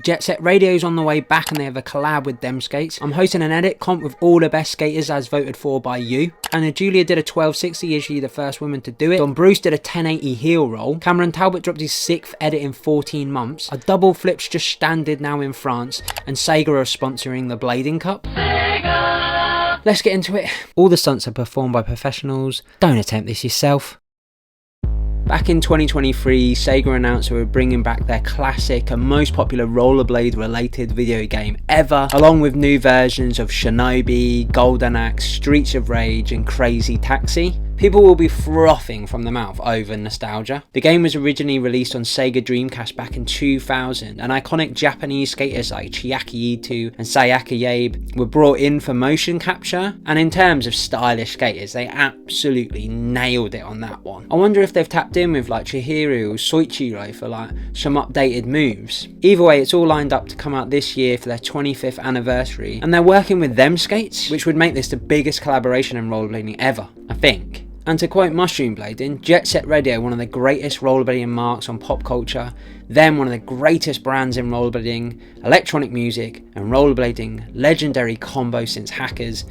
Jet Set Radio's on the way back and they have a collab with them skates. I'm hosting an edit comp with all the best skaters as voted for by you. Anna Julia did a 1260, is she the first woman to do it? Don Bruce did a 1080 heel roll. Cameron Talbott dropped his 6th edit in 14 months. A double flip's just standard now in France, and Sega are sponsoring the Blading Cup. Sega! Let's get into it. All the stunts are performed by professionals. Don't attempt this yourself. Back in 2023, Sega announced they were bringing back their classic and most popular rollerblade related video game ever, along with new versions of Shinobi, Golden Axe, Streets of Rage and Crazy Taxi. People will be frothing from the mouth over nostalgia. The game was originally released on Sega Dreamcast back in 2000, and iconic Japanese skaters like Chiaki Ito and Sayaka Yabe were brought in for motion capture, and in terms of stylish skaters, they absolutely nailed it on that one. I wonder if they've tapped in with like Chihiro or Siochiro for like some updated moves. Either way, it's all lined up to come out this year for their 25th anniversary, and they're working with them skates, which would make this the biggest collaboration in rollerblading ever, I think. And to quote Mushroom Blading, Jet Set Radio, one of the greatest rollerblading marks on pop culture, them one of the greatest brands in rollerblading, electronic music and rollerblading, legendary combo since Hackers,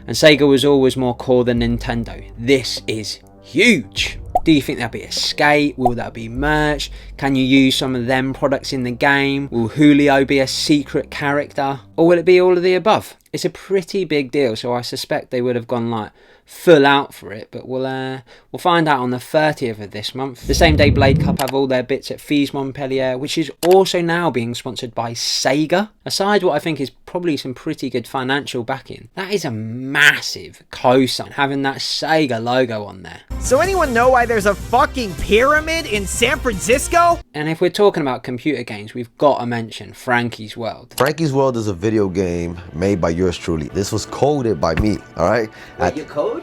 and Sega was always more core than Nintendo. This is huge! Do you think there'll be a skate? Will there be merch? Can you use some of them products in the game? Will Julio be a secret character? Or will it be all of the above? It's a pretty big deal, so I suspect they would have gone like full out for it, but we'll find out on the 30th of this month. The same day Blade Cup have all their bits at FIS Montpellier, which is also now being sponsored by Sega. Aside what I think is probably some pretty good financial backing, that is a massive cosign having that Sega logo on there. So anyone know why there's a fucking pyramid in San Francisco? And if we're talking about computer games, we've got to mention Franky's World. Franky's World is a video game made by yours truly. This was coded by me, alright? You code?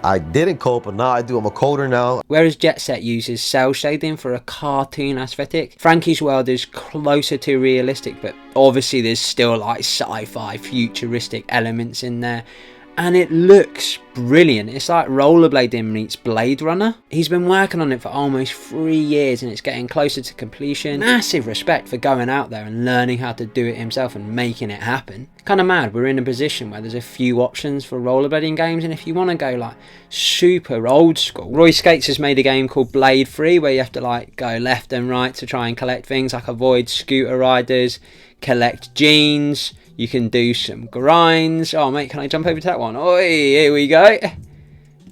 I didn't code, but now I do. I'm a coder now. Whereas Jet Set uses cel shading for a cartoon aesthetic, Franky's World is closer to realistic, but obviously there's still like sci-fi futuristic elements in there. And it looks brilliant. It's like Rollerblading meets Blade Runner. He's been working on it for almost 3 years and it's getting closer to completion. Massive respect for going out there and learning how to do it himself and making it happen. Kind of mad we're in a position where there's a few options for rollerblading games, and if you want to go like super old school, Roy Skates has made a game called Blade 3 where you have to like go left and right to try and collect things, like avoid scooter riders, collect jeans. You can do some grinds. Oh mate, can I jump over to that one? Oi, here we go.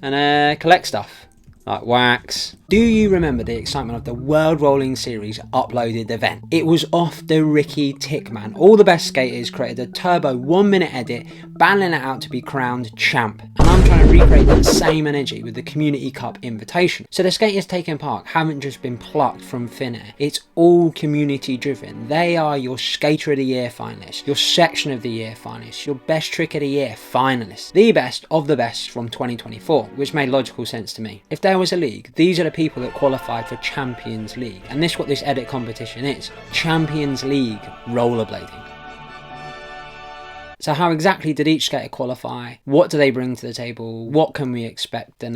And collect stuff like wax. Do you remember the excitement of the World Rolling Series uploaded event? It was off the Ricky Tickman. All the best skaters created a turbo 1-minute edit, battling it out to be crowned champ. And I'm trying to recreate that same energy with the Community Cup invitation. So the skaters taking part haven't just been plucked from thin air. It's all community driven. They are your Skater of the Year finalists, your Section of the Year finalists, your Best Trick of the Year finalists, the best of the best from 2024, which made logical sense to me. If there was a league, these are the people that qualified for Champions League, and this is what this edit competition is: Champions League rollerblading. So how exactly did each skater qualify? What do they bring to the table? What can we expect? And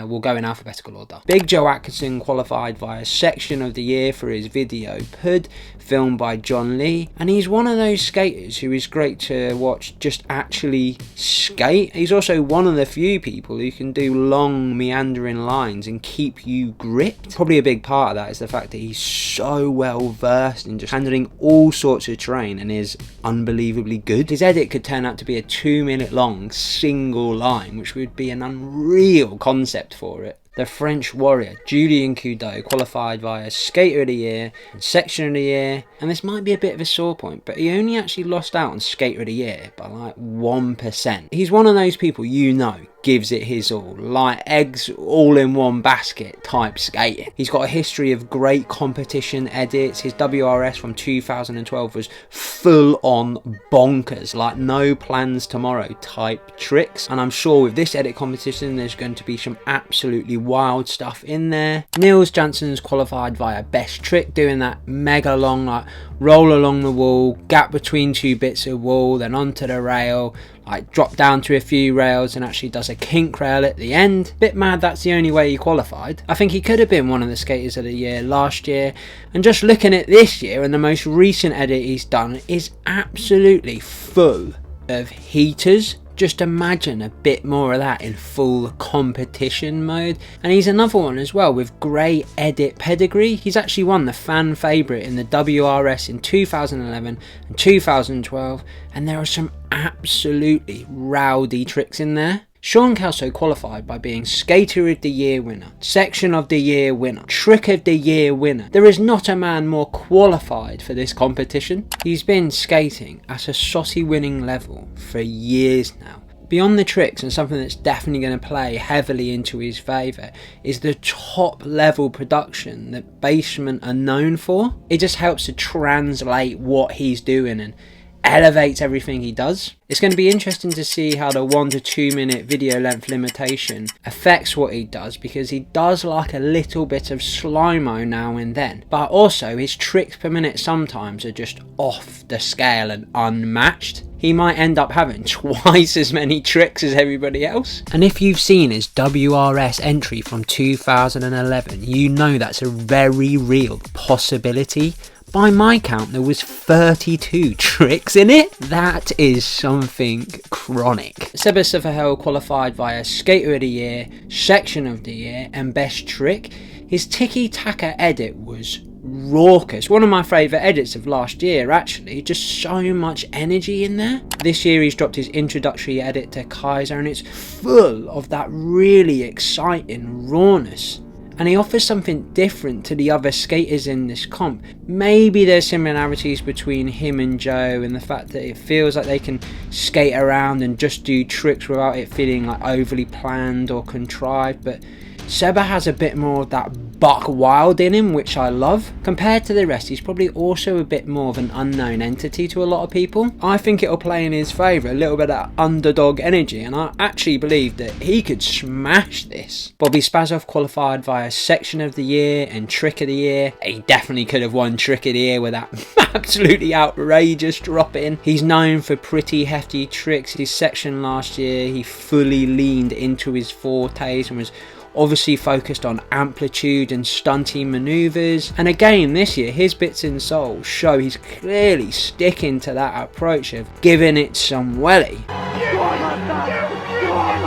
we'll go in alphabetical order. Big Joe Atkinson qualified via Section of the Year for his video Pud, filmed by John Lee. And he's one of those skaters who is great to watch just actually skate. He's also one of the few people who can do long meandering lines and keep you gripped. Probably a big part of that is the fact that he's so well versed in just handling all sorts of terrain and is unbelievably good. His edit could turn out to be a 2-minute long single line, which would be an unreal concept for it. The French warrior Julien Cudot qualified via Skater of the Year and Section of the Year, and this might be a bit of a sore point, but he only actually lost out on Skater of the Year by like 1%. He's one of those people you know gives it his all, like eggs all in one basket type skating. He's got a history of great competition edits. His WRS from 2012 was full on bonkers, like no plans tomorrow type tricks, and I'm sure with this edit competition there's going to be some absolutely wild stuff in there. Nils Jansons qualified via Best Trick, doing that mega long like roll along the wall, gap between two bits of wall, then onto the rail, like drop down to a few rails and actually does a kink rail at the end. Bit mad that's the only way he qualified. I think he could have been one of the skaters of the year last year, and just looking at this year and the most recent edit he's done is absolutely full of heaters. Just imagine a bit more of that in full competition mode. And he's another one as well with great edit pedigree. He's actually won the fan favourite in the WRS in 2011 and 2012, and there are some absolutely rowdy tricks in there. Kelso qualified by being Skater of the Year winner, Section of the Year winner, Trick of the Year winner. There is not a man more qualified for this competition. He's been skating at a SOTY winning level for years now. Beyond the tricks, and something that's definitely going to play heavily into his favour, is the top level production that basemen are known for. It just helps to translate what he's doing and elevates everything he does. It's going to be interesting to see how the 1 to 2 minute video length limitation affects what he does, because he does like a little bit of slow-mo now and then, but also his tricks per minute sometimes are just off the scale and unmatched. He might end up having twice as many tricks as everybody else. And if you've seen his WRS entry from 2011, you know that's a very real possibility. By my count, there was 32 tricks in it. That is something chronic. Seba Seufferheld qualified via Skater of the Year, Section of the Year, and Best Trick. His tiki-taka edit was raucous. One of my favourite edits of last year, actually. Just so much energy in there. This year he's dropped his introductory edit to Kaiser, and it's full of that really exciting rawness. And he offers something different to the other skaters in this comp. Maybe there's similarities between him and Joe in the fact that it feels like they can skate around and just do tricks without it feeling like overly planned or contrived, but Seba has a bit more of that buck wild in him, which I love. Compared to the rest, he's probably also a bit more of an unknown entity to a lot of people. I think it'll play in his favour, a little bit of that underdog energy, and I actually believe that he could smash this. Bobi Spassov qualified via Section of the Year and Trick of the Year. He definitely could have won Trick of the Year with that absolutely outrageous drop in. He's known for pretty hefty tricks. His section last year, he fully leaned into his fortes and was obviously focused on amplitude and stunty manoeuvres, and again this year his bits in soul show he's clearly sticking to that approach of giving it some welly.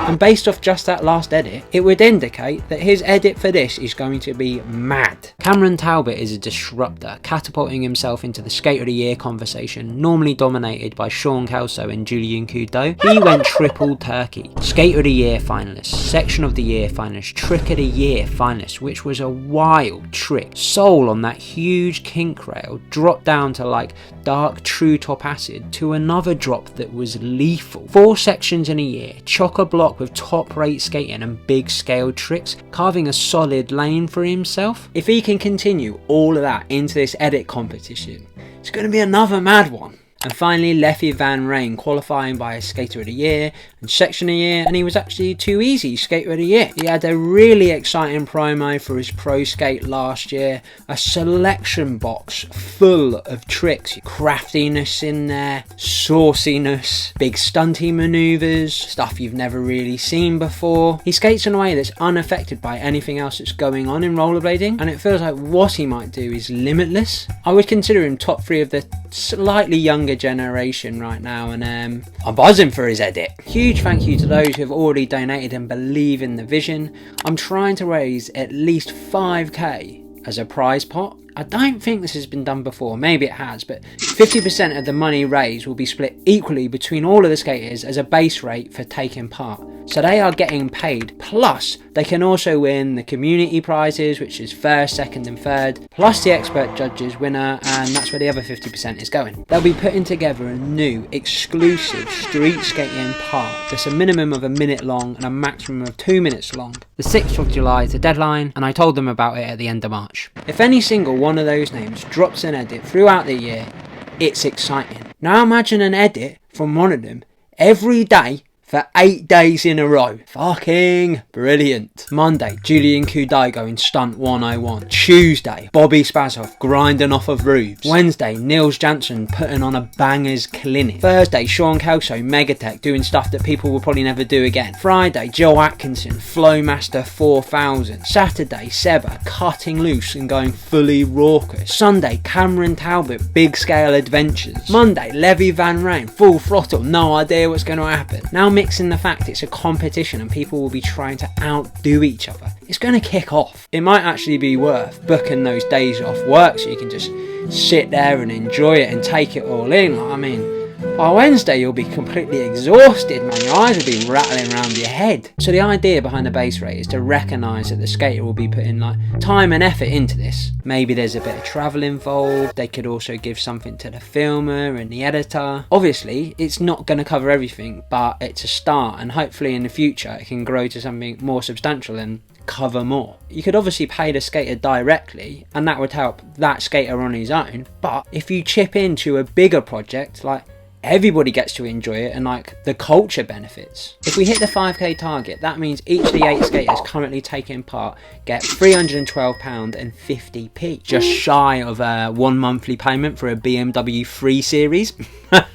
And based off just that last edit, it would indicate that his edit for this is going to be mad. Cameron Talbott is a disruptor, catapulting himself into the Skater of the Year conversation, normally dominated by Kelso and Julien Cudot. He went triple turkey. Skater of the Year finalist, Section of the Year finalist, Trick of the Year finalist, which was a wild trick. Soul on that huge kink rail dropped down to like dark true top acid to another drop that was lethal. 4 sections in a year, chock-a-block with top rate skating and big scale tricks, carving a solid lane for himself. If he can continue all of that into this edit competition, it's going to be another mad one. And finally, Levi Van Rijn qualifying by a Skater of the Year and Section of the Year, and he was actually too easy Skater of the Year. He had a really exciting promo for his pro skate last year, a selection box full of tricks, craftiness in there, sauciness, big stunty manoeuvres, stuff you've never really seen before. He skates in a way that's unaffected by anything else that's going on in rollerblading, and it feels like what he might do is limitless. I would consider him top 3 of the slightly younger generation right now, and I'm buzzing for his edit. Huge thank you to those who have already donated and believe in the vision. I'm trying to raise at least 5k as a prize pot. I don't think this has been done before, maybe it has, but 50% of the money raised will be split equally between all of the skaters as a base rate for taking part. So they are getting paid, plus they can also win the community prizes, which is first, second and third, plus the expert judges winner, and that's where the other 50% is going. They'll be putting together a new exclusive street skating park that's a minimum of 1 minute long and a maximum of 2 minutes long. The 6th of July is the deadline, and I told them about it at the end of March. If any single one of those names drops an edit throughout the year, it's exciting. Now imagine an edit from one of them every day for 8 days in a row. Fucking brilliant. Monday, Julien Cudot going stunt 101. Tuesday, Bobi Spassov grinding off of roofs. Wednesday, Nils Jansons putting on a bangers clinic. Thursday, Kelso Megatech doing stuff that people will probably never do again. Friday, Joe Atkinson Flowmaster 4000. Saturday, Seba cutting loose and going fully raucous. Sunday, Cameron Talbott big scale adventures. Monday, Levi Van Rijn full throttle, no idea what's going to happen. Now mixing the fact it's a competition and people will be trying to outdo each other, it's going to kick off. It might actually be worth booking those days off work so you can just sit there and enjoy it and take it all in. Like, I mean, by Wednesday you'll be completely exhausted, man. Your eyes will be rattling around your head. So the idea behind the base rate is to recognise that the skater will be putting like time and effort into this. Maybe there's a bit of travel involved. They could also give something to the filmer and the editor. Obviously it's not going to cover everything, but it's a start, and hopefully in the future it can grow to something more substantial and cover more. You could obviously pay the skater directly and that would help that skater on his own, but if you chip into a bigger project, like, everybody gets to enjoy it and like the culture benefits. If we hit the 5k target, that means each of the 8 skaters currently taking part get £312 and 50p, just shy of a 1 monthly payment for a BMW 3 Series.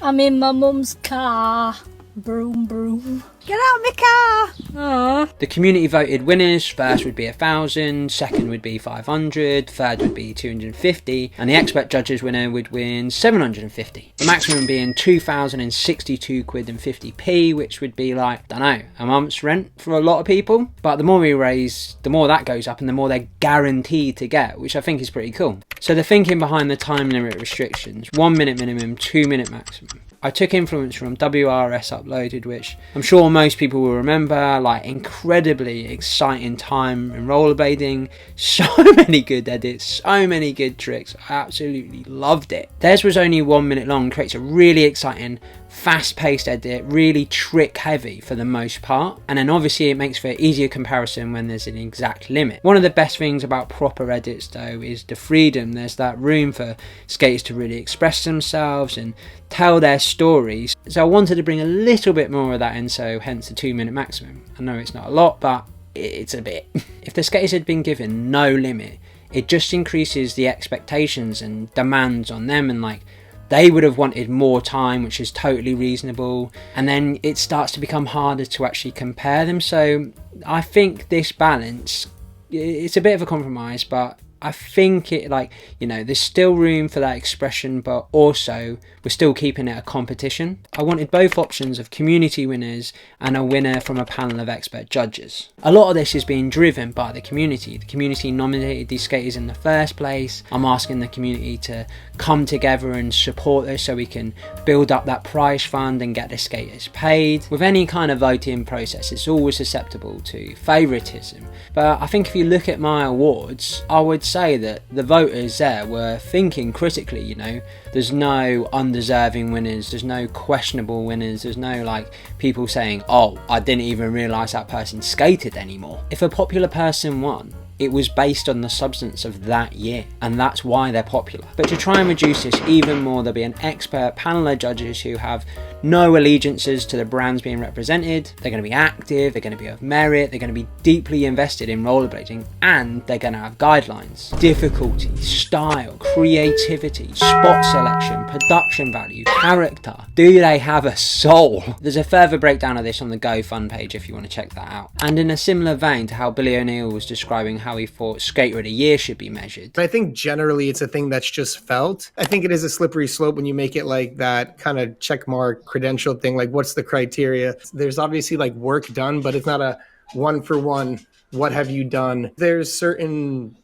I'm in my mum's car. Broom, broom. Get out of my car! Aww. The community voted winners. First would be 1,000, second would be 500, third would be 250, and the expert judges winner would win 750. The maximum being 2,062 quid and 50p, which would be like, don't know, a month's rent for a lot of people. But the more we raise, the more that goes up and the more they're guaranteed to get, which I think is pretty cool. So the thinking behind the time limit restrictions: 1 minute minimum, 2 minute maximum. I took influence from WRS Uploaded, which I'm sure most people will remember, like incredibly exciting time in rollerblading, so many good edits, so many good tricks. I absolutely loved it. Theirs was only 1 minute long, creates a really exciting fast-paced edit, really trick heavy for the most part, and then obviously it makes for an easier comparison when there's an exact limit. One of the best things about proper edits though is the freedom. There's that room for skaters to really express themselves and tell their stories, so I wanted to bring a little bit more of that in, so hence the 2 minute maximum. I know it's not a lot, but it's a bit. If the skaters had been given no limit, it just increases the expectations and demands on them, and like they would have wanted more time, which is totally reasonable, and then it starts to become harder to actually compare them. So I think this balance, it's a bit of a compromise, but I think it, like, you know, there's still room for that expression, but also we're still keeping it a competition. I wanted both options of community winners and a winner from a panel of expert judges. A lot of this is being driven by the community. The community nominated these skaters in the first place. I'm asking the community to come together and support us so we can build up that prize fund and get the skaters paid. With any kind of voting process, it's always susceptible to favouritism. But I think if you look at my awards, I would say that the voters there were thinking critically, you know. There's no undeserving winners, there's no questionable winners, there's no like people saying, oh, I didn't even realise that person skated anymore. If a popular person won, it was based on the substance of that year, and that's why they're popular. But to try and reduce this even more, there'll be an expert panel of judges who have no allegiances to the brands being represented. They're going to be active, they're going to be of merit, they're going to be deeply invested in rollerblading, and they're going to have guidelines. Difficulty, style, creativity, spot selection, production value, character. Do they have a soul? There's a further breakdown of this on the GoFund page if you want to check that out. And in a similar vein to how Billy O'Neill was describing how he thought Skater of the Year should be measured. I think generally it's a thing that's just felt. I think it is a slippery slope when you make it like that kind of checkmark credential thing. Like, what's the criteria? There's obviously like work done, but it's not a one for one. What have you done? There's certain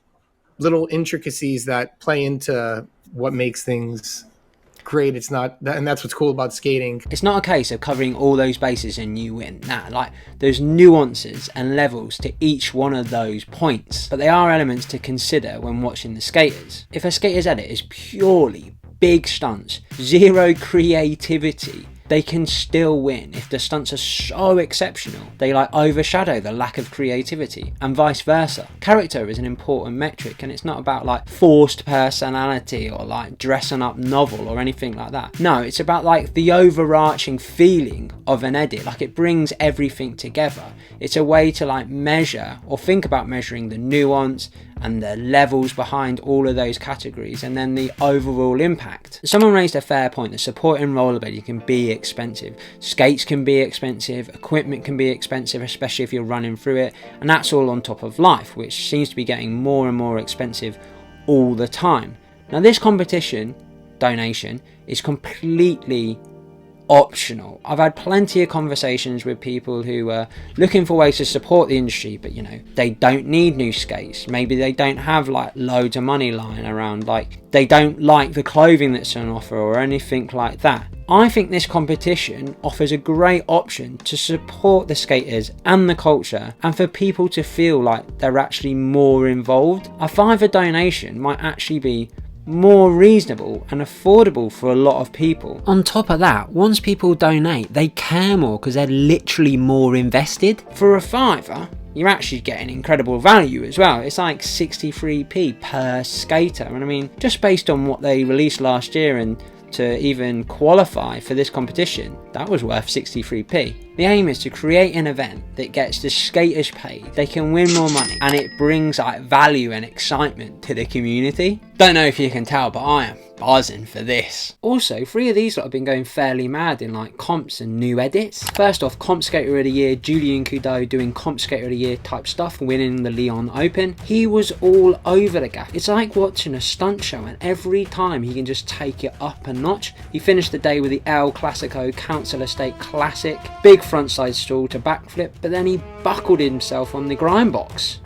little intricacies that play into what makes things great. It's not, and that's what's cool about skating. It's not a case of covering all those bases and you win. Nah, like there's nuances and levels to each one of those points, but they are elements to consider when watching the skaters. If a skater's edit is purely big stunts, zero creativity, they can still win if the stunts are so exceptional they like overshadow the lack of creativity, and vice versa. Character is an important metric, and it's not about like forced personality or like dressing up novel or anything like that. No, it's about like the overarching feeling of an edit. Like it brings everything together. It's a way to like measure or think about measuring the nuance and the levels behind all of those categories, and then the overall impact. Someone raised a fair point that supporting rollerblading can be expensive. Skates can be expensive, equipment can be expensive, especially if you're running through it, and that's all on top of life, which seems to be getting more and more expensive all the time. Now this competition donation is completely optional. I've had plenty of conversations with people who are looking for ways to support the industry, but you know, they don't need new skates. Maybe they don't have like loads of money lying around, like they don't like the clothing that's on offer or anything like that. I think this competition offers a great option to support the skaters and the culture, and for people to feel like they're actually more involved. A $5 donation might actually be more reasonable and affordable for a lot of people. On top of that, once people donate, they care more because they're literally more invested. For a $5, you're actually getting incredible value as well. It's like 63p per skater, and I mean, just based on what they released last year and to even qualify for this competition, that was worth 63p. The aim is to create an event that gets the skaters paid, they can win more money, and it brings like value and excitement to the community. Don't know if you can tell, but I am buzzing for this. Also, 3 of these lot have been going fairly mad in like comps and new edits. First off, Comp Skater of the Year, Julien Cudot doing Comp Skater of the Year type stuff, winning the Lyon Open. He was all over the gap. It's like watching a stunt show, and every time he can just take it up a notch. He finished the day with the El Clasico Council Estate Classic, big frontside stall to backflip, but then he buckled himself on the grind box.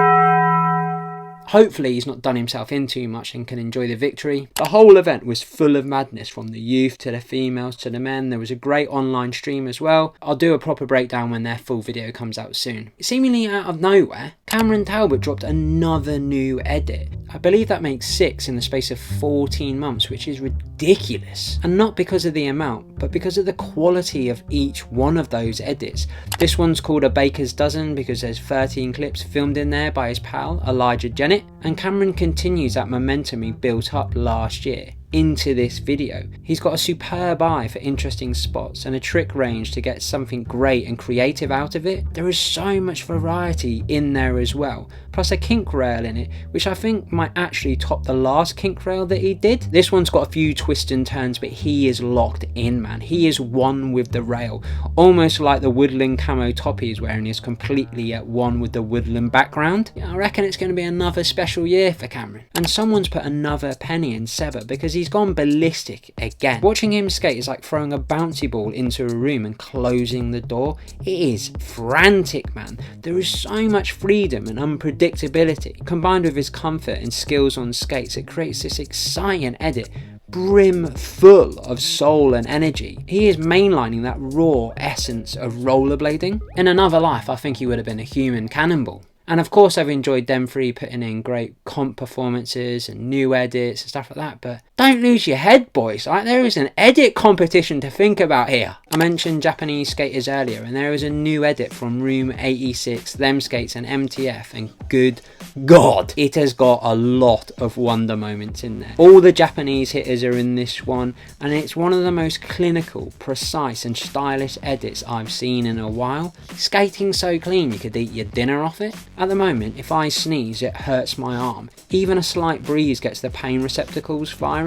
Hopefully he's not done himself in too much and can enjoy the victory. The whole event was full of madness, from the youth to the females to the men. There was a great online stream as well. I'll do a proper breakdown when their full video comes out soon. Seemingly out of nowhere, Cameron Talbott dropped another new edit. I believe that makes 6 in the space of 14 months, which is ridiculous. And not because of the amount, but because of the quality of each one of those edits. This one's called A Baker's Dozen because there's 13 clips filmed in there by his pal, Elijah Jennett. And Cameron continues that momentum he built up last year into this video. He's got a superb eye for interesting spots and a trick range to get something great and creative out of it. There is so much variety in there as well, plus a kink rail in it, which I think might actually top the last kink rail that he did. This one's got a few twists and turns, but he is locked in, man. He is one with the rail, almost like the woodland camo top he's wearing is completely at one with the woodland background. Yeah, I reckon it's going to be another special year for Cameron. And someone's put another penny in Seba because he's gone ballistic again. Watching him skate is like throwing a bouncy ball into a room and closing the door. It is frantic, man. There is so much freedom and unpredictability. Combined with his comfort and skills on skates, it creates this exciting edit brim full of soul and energy. He is mainlining that raw essence of rollerblading. In another life, I think he would have been a human cannonball. And of course I've enjoyed them 3 putting in great comp performances and new edits and stuff like that, but don't lose your head, boys. Like, there is an edit competition to think about here. I mentioned Japanese skaters earlier, and there is a new edit from Room 86, Them Skates and MTF, and good God, it has got a lot of wonder moments in there. All the Japanese hitters are in this one, and it's one of the most clinical, precise and stylish edits I've seen in a while. Skating so clean you could eat your dinner off it. At the moment, if I sneeze, it hurts my arm. Even a slight breeze gets the pain receptacles firing,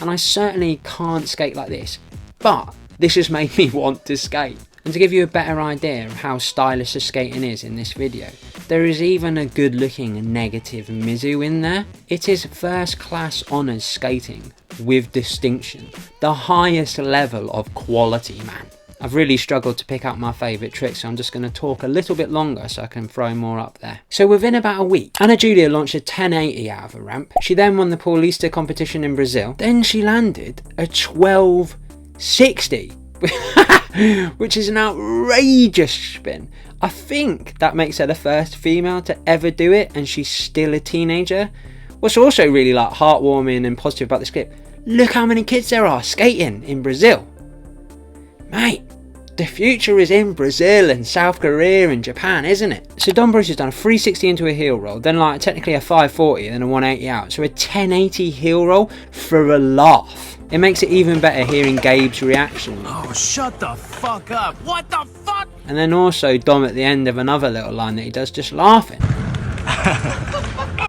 and I certainly can't skate like this. But this has made me want to skate. And to give you a better idea of how stylish the skating is in this video, there is even a good looking negative Mizu in there. It is first class honours skating with distinction. The highest level of quality, man. I've really struggled to pick out my favourite tricks, so I'm just going to talk a little bit longer so I can throw more up there. So within about a week, Ana Julia launched a 1080 out of a ramp. She then won the Paulista competition in Brazil. Then she landed a 1260, which is an outrageous spin. I think that makes her the first female to ever do it, and she's still a teenager. What's also really like heartwarming and positive about this clip, look how many kids there are skating in Brazil. Mate, the future is in Brazil and South Korea and Japan, isn't it? So Don Bruce has done a 360 into a heel roll, then like technically a 540 and a 180 out. So a 1080 heel roll for a laugh. It makes it even better hearing Gabe's reaction. Oh, shut the fuck up. What the fuck? And then also Dom at the end of another little line that he does just laughing.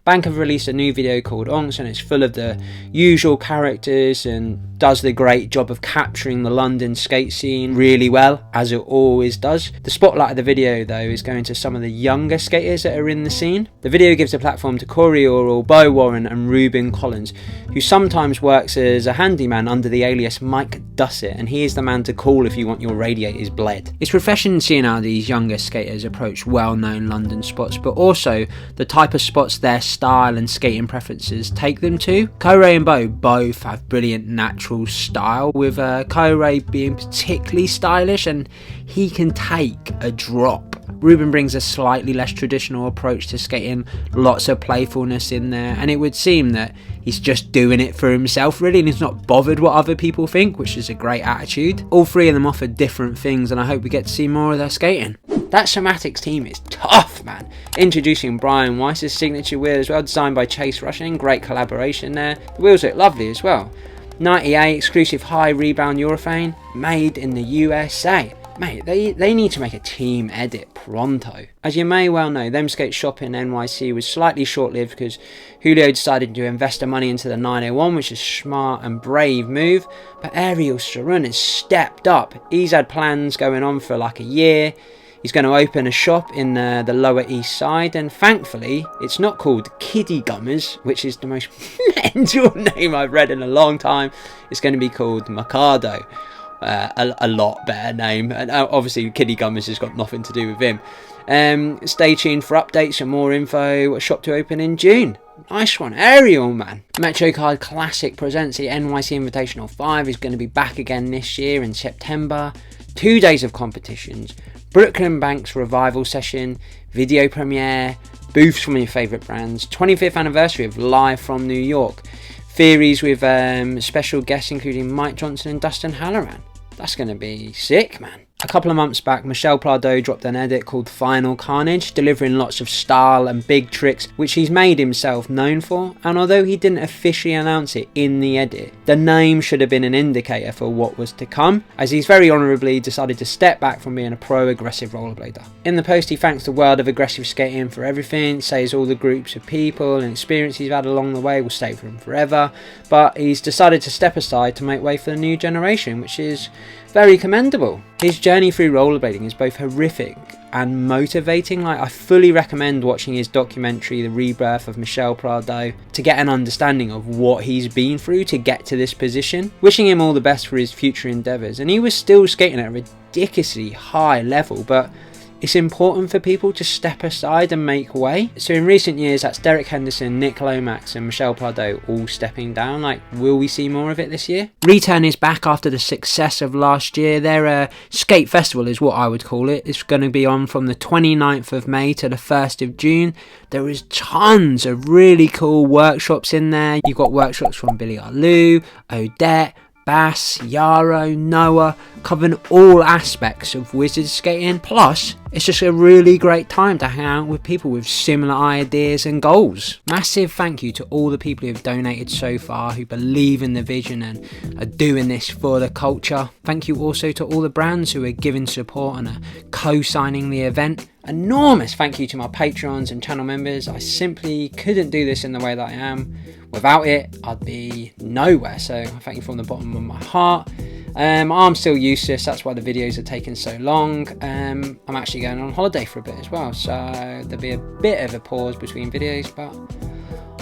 Bank have released a new video called Onyx, and it's full of the usual characters and does the great job of capturing the London skate scene really well, as it always does. The spotlight of the video though is going to some of the younger skaters that are in the scene. The video gives a platform to Corey Oral, Bo Warren and Ruben Collins, who sometimes works as a handyman under the alias Mike Dussett, and he is the man to call if you want your radiators bled. It's refreshing seeing how these younger skaters approach well-known London spots, but also the type of spots their style and skating preferences take them to. Corey and Bo both have brilliant natural style, with Corey being particularly stylish and he can take a drop. Ruben brings a slightly less traditional approach to skating, lots of playfulness in there, and it would seem that he's just doing it for himself really, and he's not bothered what other people think, which is a great attitude. All three of them offer different things, and I hope we get to see more of their skating. That Cymatic's team is tough, man. Introducing Brian Weiss's signature wheel as well, designed by Chase Rushing, great collaboration there. The wheels look lovely as well. 98 exclusive high rebound urethane, made in the USA. Mate, they need to make a team edit pronto. As you may well know, Them Skate Shop in NYC was slightly short-lived because Julio decided to invest the money into the 901, which is a smart and brave move, but Ariel Sarun has stepped up. He's had plans going on for like a year. He's going to open a shop in the Lower East Side, and thankfully it's not called Kiddie Gummers, which is the most mental name I've read in a long time. It's going to be called Mikado. A lot better name, and obviously Kiddie Gummers has got nothing to do with him. Stay tuned for updates and more info. A shop to open in June. Nice one, Ariel, man. Metro Card Classic presents the NYC Invitational 5 is going to be back again this year in September. 2 days of competitions, Brooklyn Banks revival session, video premiere, booths from your favourite brands, 25th anniversary of Live from New York, theories with special guests including Mike Johnson and Dustin Halloran. That's going to be sick, man. A couple of months back, Michel Prado dropped an edit called Final Carnage, delivering lots of style and big tricks, which he's made himself known for, and although he didn't officially announce it in the edit, the name should have been an indicator for what was to come, as he's very honourably decided to step back from being a pro-aggressive rollerblader. In the post, he thanks the world of aggressive skating for everything, says all the groups of people and experiences he's had along the way will stay with him forever, but he's decided to step aside to make way for the new generation, which is very commendable. His journey through rollerblading is both horrific and motivating. Like, I fully recommend watching his documentary The Rebirth of Michel Prado to get an understanding of what he's been through to get to this position. Wishing him all the best for his future endeavours, and he was still skating at a ridiculously high level, but it's important for people to step aside and make way. So in recent years, that's Derek Henderson, Nick Lomax and Michel Prado all stepping down. Like, will we see more of it this year? Return is back after the success of last year. Their skate festival is what I would call it. It's going to be on from the 29th of May to the 1st of June. There is tons of really cool workshops in there. You've got workshops from Billy Arlou, Odette, Bass, Yarrow, Noah, covering all aspects of wizard skating. Plus, it's just a really great time to hang out with people with similar ideas and goals. Massive thank you to all the people who have donated so far, who believe in the vision and are doing this for the culture. Thank you also to all the brands who are giving support and are co-signing the event. Enormous thank you to my Patreons and channel members. I simply couldn't do this in the way that I am. Without it, I'd be nowhere. So I thank you from the bottom of my heart. I'm still useless, that's why the videos are taking so long. I'm actually going on holiday for a bit as well, so there'll be a bit of a pause between videos, but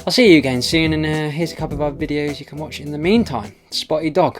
I'll see you again soon, and here's a couple of other videos you can watch in the meantime. Spotty Dog.